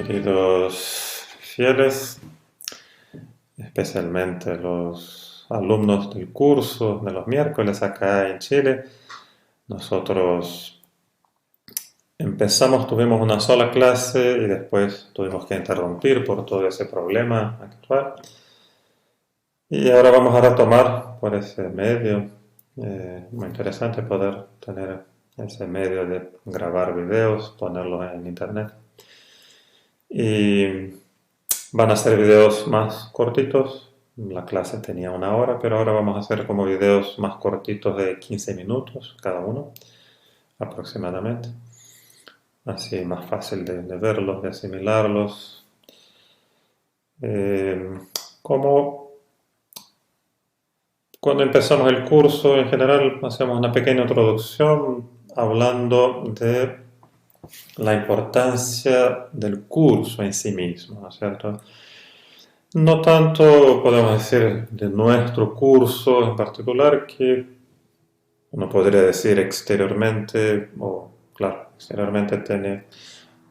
Queridos fieles, especialmente los alumnos del curso de los miércoles acá en Chile, nosotros tuvimos una sola clase y después tuvimos que interrumpir por todo ese problema actual. Y ahora vamos a retomar por ese medio. Muy interesante poder tener ese medio de grabar videos, ponerlos en internet. Y van a ser videos más cortitos. La clase tenía 1 hora, pero ahora vamos a hacer como videos más cortitos de 15 minutos cada uno, aproximadamente. Así más fácil de verlos, de asimilarlos. Como cuando empezamos el curso, en general hacemos una pequeña introducción hablando de la importancia del curso en sí mismo, ¿no es cierto? No tanto podemos decir de nuestro curso en particular, que uno podría decir exteriormente, o claro, exteriormente tiene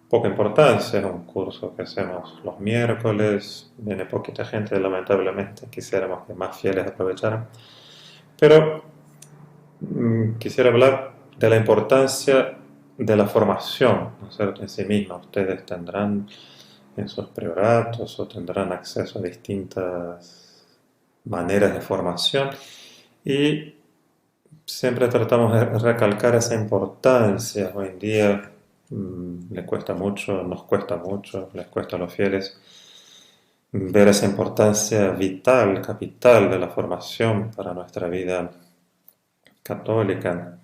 poca importancia, es un curso que hacemos los miércoles, viene poquita gente, lamentablemente, quisiéramos que más fieles aprovecharan, pero quisiera hablar de la importancia de la formación, ¿no es cierto?, en sí misma. Ustedes tendrán en sus prioratos o tendrán acceso a distintas maneras de formación y siempre tratamos de recalcar esa importancia. Hoy en día le cuesta mucho, nos cuesta mucho, les cuesta a los fieles ver esa importancia vital, capital de la formación para nuestra vida católica.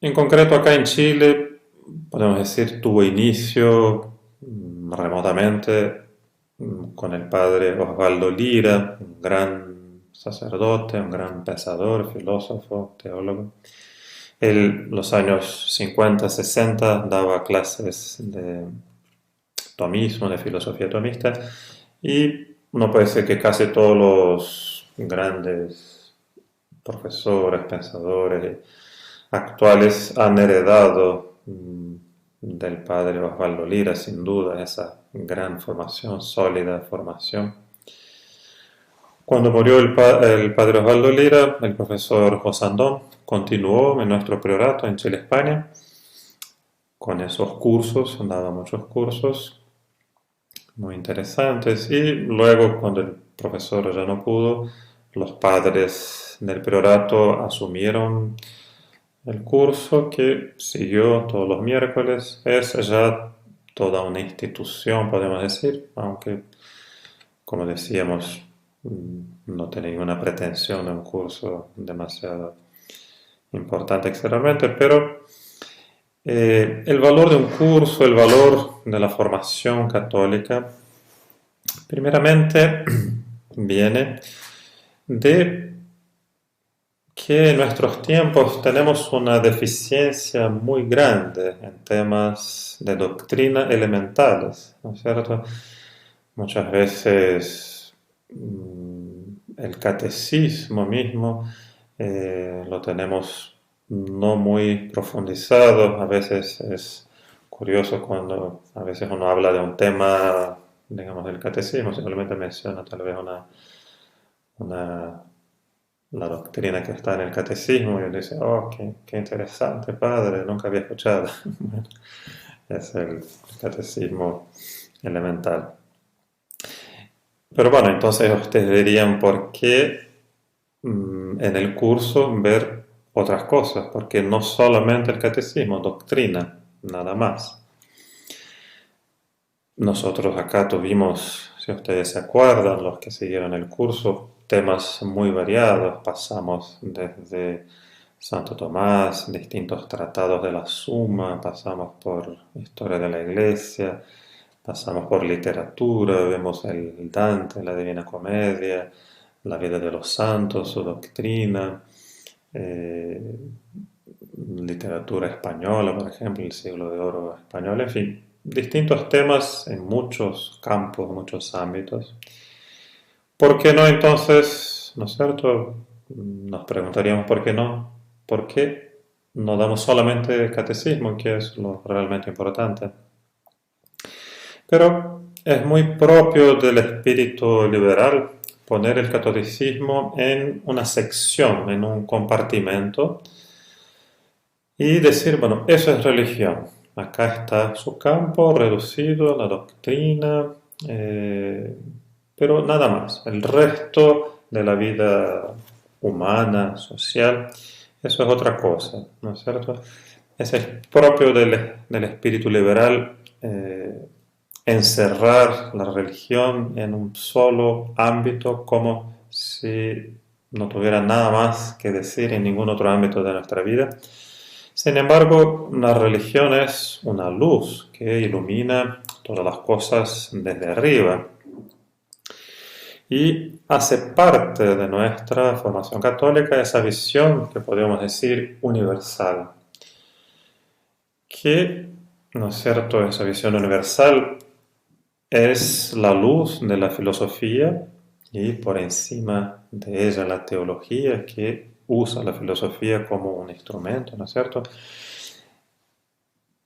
En concreto acá en Chile, podemos decir, tuvo inicio remotamente con el padre Osvaldo Lira, un gran sacerdote, un gran pensador, filósofo, teólogo. Él, los años 50, 60, daba clases de tomismo, de filosofía tomista, y uno puede decir que casi todos los grandes profesores, pensadores actuales han heredado del padre Osvaldo Lira, sin duda, esa gran formación, sólida formación. Cuando murió el padre Osvaldo Lira, el profesor José Andón continuó en nuestro priorato en Chile, España, con esos cursos, daba muchos cursos muy interesantes, y luego cuando el profesor ya no pudo, los padres del priorato asumieron el curso, que siguió todos los miércoles. Es ya toda una institución, podemos decir, aunque, como decíamos, no tiene ninguna pretensión de un curso demasiado importante exteriormente, pero el valor de un curso, el valor de la formación católica, primeramente viene de que en nuestros tiempos tenemos una deficiencia muy grande en temas de doctrina elementales, ¿no es cierto? Muchas veces el catecismo mismo lo tenemos no muy profundizado. A veces es curioso cuando a veces uno habla de un tema, digamos, del catecismo, simplemente menciona tal vez una la doctrina que está en el catecismo, y uno dice, oh, qué interesante, padre, nunca había escuchado. Bueno, es el catecismo elemental. Pero bueno, entonces ustedes dirían, ¿por qué en el curso ver otras cosas? Porque no solamente el catecismo, doctrina, nada más. Nosotros acá tuvimos, si ustedes se acuerdan, los que siguieron el curso, temas muy variados. Pasamos desde Santo Tomás, distintos tratados de la Suma, pasamos por historia de la Iglesia, pasamos por literatura, vemos el Dante, la Divina Comedia, la vida de los santos, su doctrina, eh, literatura española, por ejemplo, el siglo de oro español, en fin, distintos temas en muchos campos, muchos ámbitos. ¿Por qué no entonces, no es cierto? Nos preguntaríamos por qué no. ¿Por qué no damos solamente catecismo, que es lo realmente importante? Pero es muy propio del espíritu liberal poner el catolicismo en una sección, en un compartimento, y decir, bueno, eso es religión. Acá está su campo reducido, la doctrina, eh, pero nada más. El resto de la vida humana, social, eso es otra cosa, ¿no es cierto? Ese es propio del espíritu liberal, encerrar la religión en un solo ámbito como si no tuviera nada más que decir en ningún otro ámbito de nuestra vida. Sin embargo, la religión es una luz que ilumina todas las cosas desde arriba y hace parte de nuestra formación católica esa visión que podríamos decir universal, que, ¿no es cierto?, esa visión universal es la luz de la filosofía y por encima de ella la teología que usa la filosofía como un instrumento, ¿no es cierto?,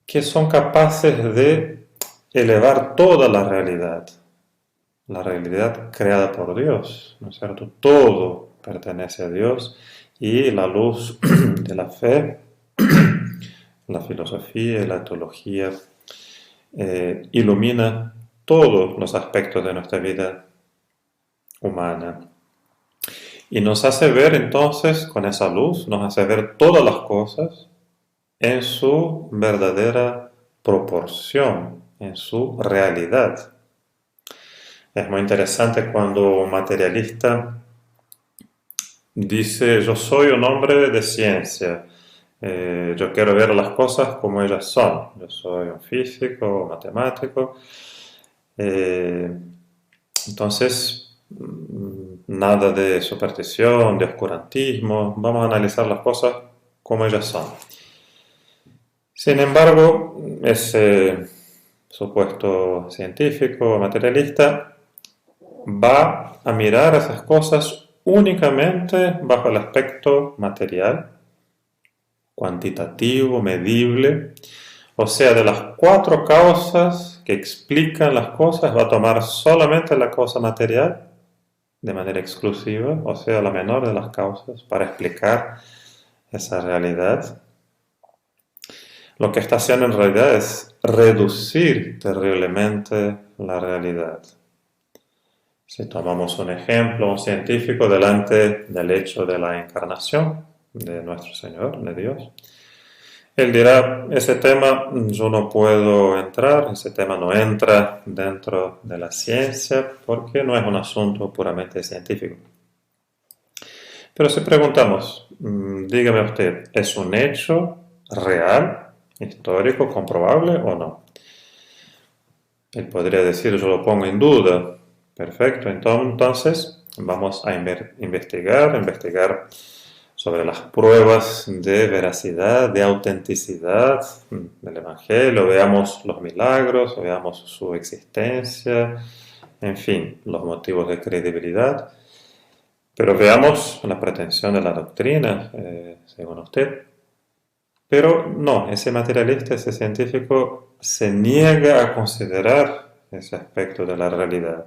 que son capaces de elevar toda la realidad creada por Dios, ¿no es cierto? Todo pertenece a Dios y la luz de la fe, la filosofía y la teología ilumina todos los aspectos de nuestra vida humana. Y nos hace ver entonces, con esa luz, nos hace ver todas las cosas en su verdadera proporción, en su realidad. Es muy interesante cuando un materialista dice, yo soy un hombre de ciencia, yo quiero ver las cosas como ellas son, yo soy un físico, matemático, eh, entonces nada de superstición, de oscurantismo, vamos a analizar las cosas como ellas son. Sin embargo, ese supuesto científico materialista va a mirar esas cosas únicamente bajo el aspecto material, cuantitativo, medible, o sea, de las cuatro causas que explican las cosas, va a tomar solamente la causa material de manera exclusiva, o sea, la menor de las causas, para explicar esa realidad. Lo que está haciendo en realidad es reducir terriblemente la realidad. Si tomamos un ejemplo, un científico delante del hecho de la encarnación de nuestro Señor, de Dios, él dirá, ese tema yo no puedo entrar, ese tema no entra dentro de la ciencia porque no es un asunto puramente científico. Pero si preguntamos, dígame usted, ¿es un hecho real, histórico, comprobable o no? Él podría decir, yo lo pongo en duda. Perfecto, entonces vamos a investigar sobre las pruebas de veracidad, de autenticidad del Evangelio, veamos los milagros, veamos su existencia, en fin, los motivos de credibilidad, pero veamos la pretensión de la doctrina, según usted. Pero no, ese materialista, ese científico, se niega a considerar ese aspecto de la realidad.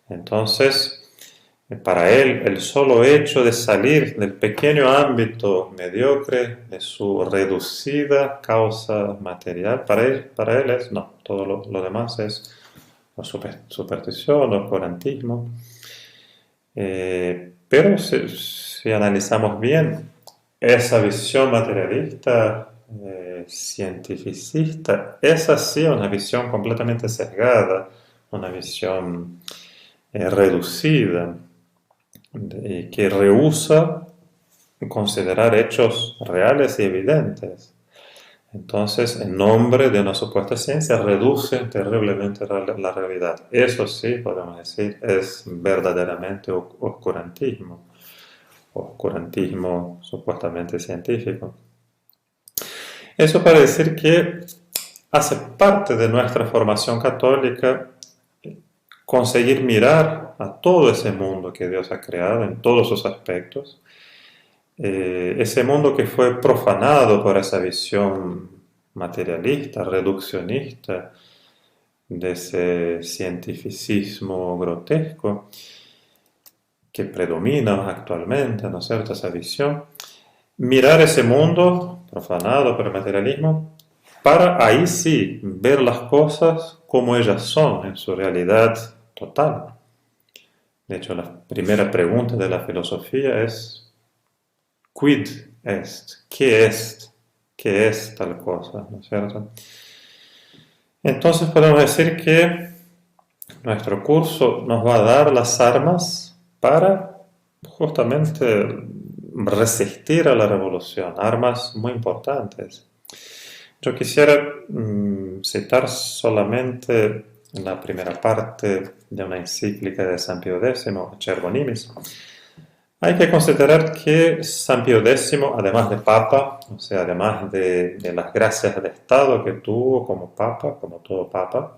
Entonces, para él, el solo hecho de salir del pequeño ámbito mediocre de su reducida causa material, para él es no, todo lo demás es superstición, oscurantismo. Pero si analizamos bien, esa visión materialista, cientificista, es así una visión completamente sesgada, una visión reducida, que rehúsa considerar hechos reales y evidentes. Entonces, en nombre de una supuesta ciencia, reduce terriblemente la realidad. Eso sí, podemos decir, es verdaderamente oscurantismo supuestamente científico. Eso para decir que hace parte de nuestra formación católica conseguir mirar a todo ese mundo que Dios ha creado en todos sus aspectos, ese mundo que fue profanado por esa visión materialista, reduccionista, de ese cientificismo grotesco que predomina actualmente, ¿no es cierto?, esa visión, mirar ese mundo profanado por el materialismo para ahí sí ver las cosas como ellas son en su realidad total. De hecho, la primera pregunta de la filosofía es quid est, qué es tal cosa, ¿no es cierto? Entonces podemos decir que nuestro curso nos va a dar las armas para justamente resistir a la revolución, armas muy importantes. Yo quisiera citar solamente la primera parte de una encíclica de San Pío X, Acerbo Nimis. Hay que considerar que San Pío X, además de Papa, o sea, además de las gracias de Estado que tuvo como Papa, como todo Papa,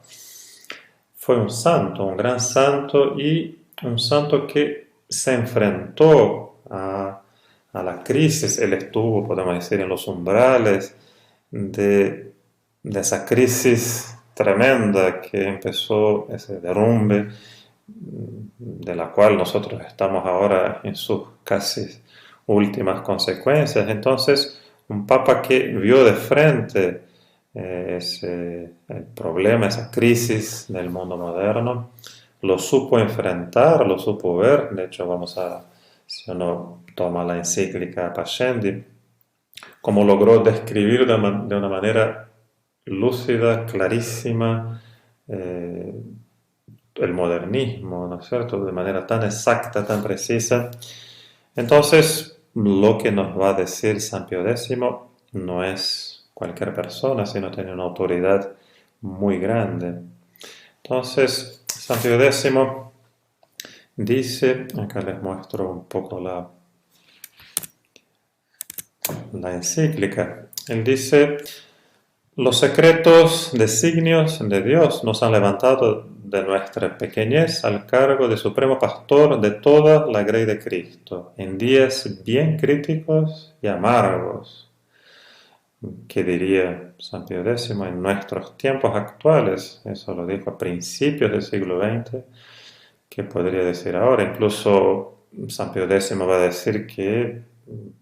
fue un santo, un gran santo y un santo que se enfrentó a la crisis. Él estuvo, podemos decir, en los umbrales de esa crisis tremenda que empezó ese derrumbe, de la cual nosotros estamos ahora en sus casi últimas consecuencias. Entonces, un papa que vio de frente el problema, esa crisis del mundo moderno, lo supo enfrentar, lo supo ver. De hecho, si uno toma la encíclica Pascendi, como logró describir de una manera lúcida, clarísima, el modernismo, ¿no es cierto?, de manera tan exacta, tan precisa. Entonces, lo que nos va a decir San Pío X no es cualquier persona, sino tiene una autoridad muy grande. Entonces, San Pío X dice, acá les muestro un poco la encíclica, él dice: los secretos designios de Dios nos han levantado de nuestra pequeñez al cargo de supremo pastor de toda la grey de Cristo, en días bien críticos y amargos. ¿Qué diría San Pío X en nuestros tiempos actuales? Eso lo dijo a principios del siglo XX. ¿Qué podría decir ahora? Incluso San Pío X va a decir que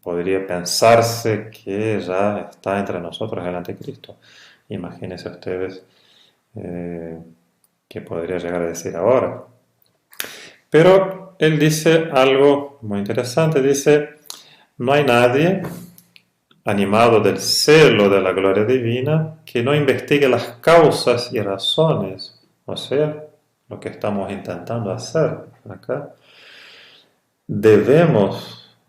podría pensarse que ya está entre nosotros el anticristo. Imagínense ustedes qué podría llegar a decir ahora. Pero él dice algo muy interesante, dice: no hay nadie animado del celo de la gloria divina que no investigue las causas y razones, o sea, lo que estamos intentando hacer acá.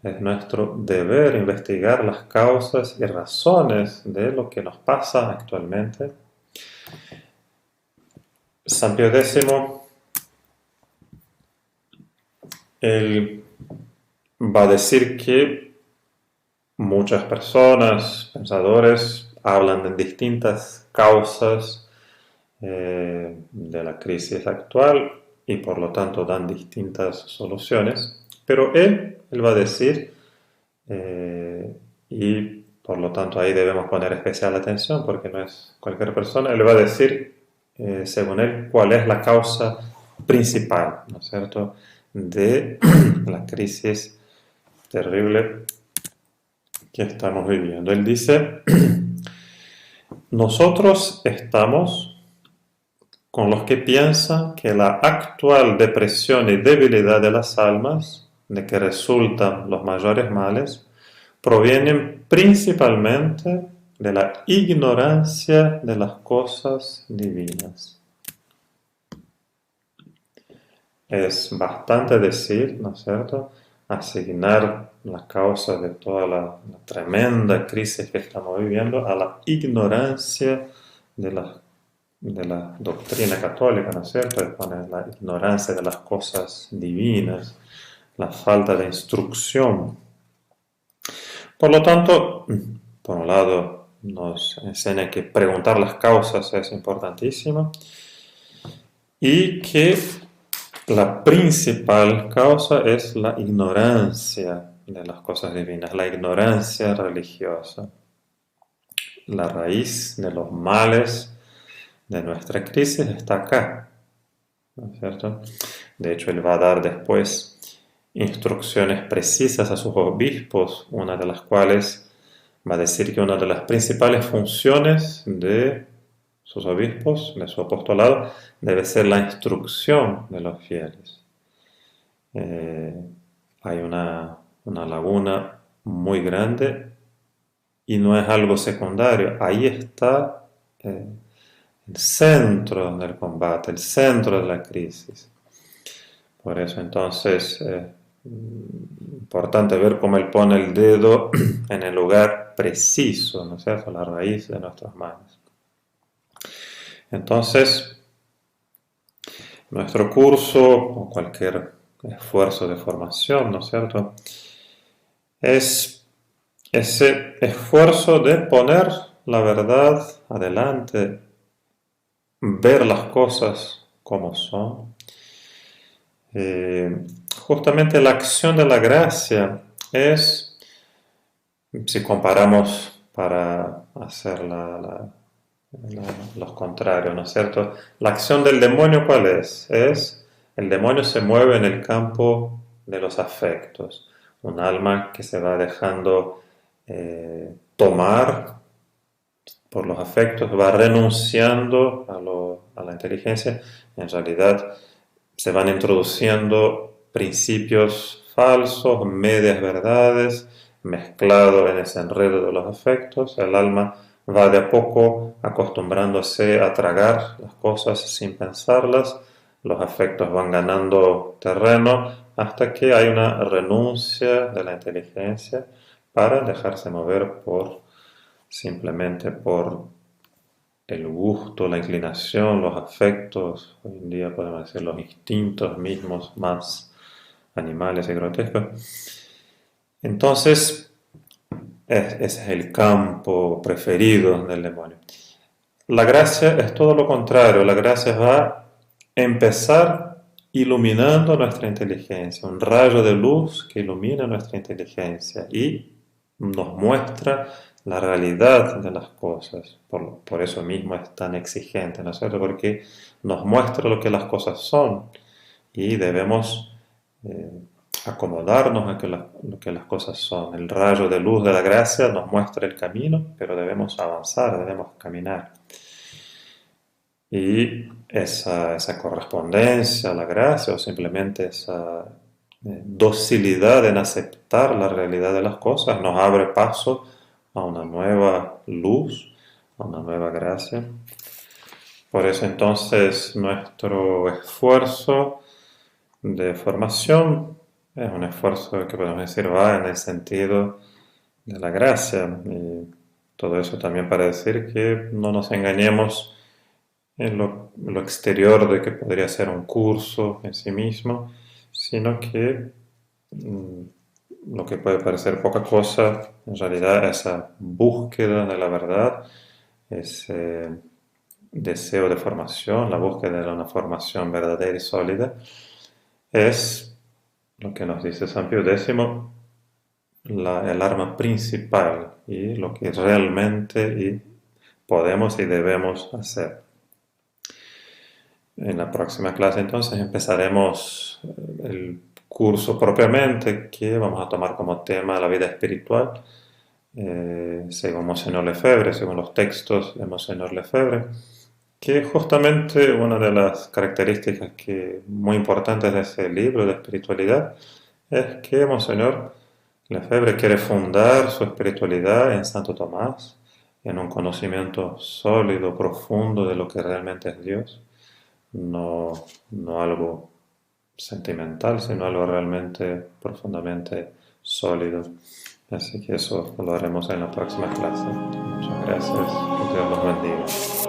Es nuestro deber investigar las causas y razones de lo que nos pasa actualmente. San Pío X, él va a decir que muchas personas, pensadores, hablan de distintas causas de la crisis actual y por lo tanto dan distintas soluciones, pero él va a decir, y por lo tanto ahí debemos poner especial atención porque no es cualquier persona, él va a decir, según él, cuál es la causa principal, ¿no es cierto?, de la crisis terrible que estamos viviendo. Él dice: nosotros estamos con los que piensan que la actual depresión y debilidad de las almas, de que resultan los mayores males, provienen principalmente de la ignorancia de las cosas divinas. Es bastante decir, ¿no es cierto?, asignar la causa de toda la tremenda crisis que estamos viviendo a la ignorancia de la doctrina católica, ¿no es cierto?, es poner la ignorancia de las cosas divinas, la falta de instrucción. Por lo tanto, por un lado, nos enseña que preguntar las causas es importantísimo y que la principal causa es la ignorancia de las cosas divinas, la ignorancia religiosa. La raíz de los males de nuestra crisis está acá, ¿no es cierto? De hecho, él va a dar después instrucciones precisas a sus obispos, una de las cuales va a decir que una de las principales funciones de sus obispos, de su apostolado, debe ser la instrucción de los fieles. Eh, Hay una laguna muy grande y no es algo secundario. Ahí está el centro del combate, el centro de la crisis. Por eso entonces importante ver cómo él pone el dedo en el lugar preciso, ¿no es cierto? La raíz de nuestras manos. Entonces, nuestro curso o cualquier esfuerzo de formación, ¿no es cierto? Es ese esfuerzo de poner la verdad adelante, ver las cosas como son. Justamente la acción de la gracia es, si comparamos para hacer los contrarios, ¿no es cierto? La acción del demonio, ¿cuál es? El demonio se mueve en el campo de los afectos. Un alma que se va dejando tomar por los afectos, va renunciando a la inteligencia, en realidad se van introduciendo principios falsos, medias verdades, mezclado en ese enredo de los afectos. El alma va de a poco acostumbrándose a tragar las cosas sin pensarlas, los afectos van ganando terreno hasta que hay una renuncia de la inteligencia para dejarse mover simplemente por el gusto, la inclinación, los afectos, hoy en día podemos decir los instintos mismos más animales y grotescos. Entonces, ese es el campo preferido del demonio. La gracia es todo lo contrario, la gracia va a empezar iluminando nuestra inteligencia, un rayo de luz que ilumina nuestra inteligencia y nos muestra la realidad de las cosas. Por eso mismo es tan exigente, ¿no es cierto? Porque nos muestra lo que las cosas son y debemos eh, acomodarnos a lo que las cosas son. El rayo de luz de la gracia nos muestra el camino, pero debemos avanzar, debemos caminar. Y esa correspondencia a la gracia o simplemente esa docilidad en aceptar la realidad de las cosas nos abre paso a una nueva luz, a una nueva gracia. Por eso entonces nuestro esfuerzo de formación es un esfuerzo que podemos decir va en el sentido de la gracia. Y todo eso también para decir que no nos engañemos en lo exterior de que podría ser un curso en sí mismo, sino que lo que puede parecer poca cosa, en realidad esa búsqueda de la verdad, ese deseo de formación, la búsqueda de una formación verdadera y sólida, es lo que nos dice San Pío X, el arma principal y lo que realmente podemos y debemos hacer. En la próxima clase entonces empezaremos el curso propiamente que vamos a tomar como tema la vida espiritual, según Monseñor Lefebvre, según los textos de Monseñor Lefebvre, que justamente una de las características muy importantes de ese libro de espiritualidad es que Monseñor Lefebvre quiere fundar su espiritualidad en Santo Tomás, en un conocimiento sólido, profundo de lo que realmente es Dios. No, no algo sentimental, sino algo realmente profundamente sólido. Así que eso lo haremos en la próxima clase. Muchas gracias. Que Dios los bendiga.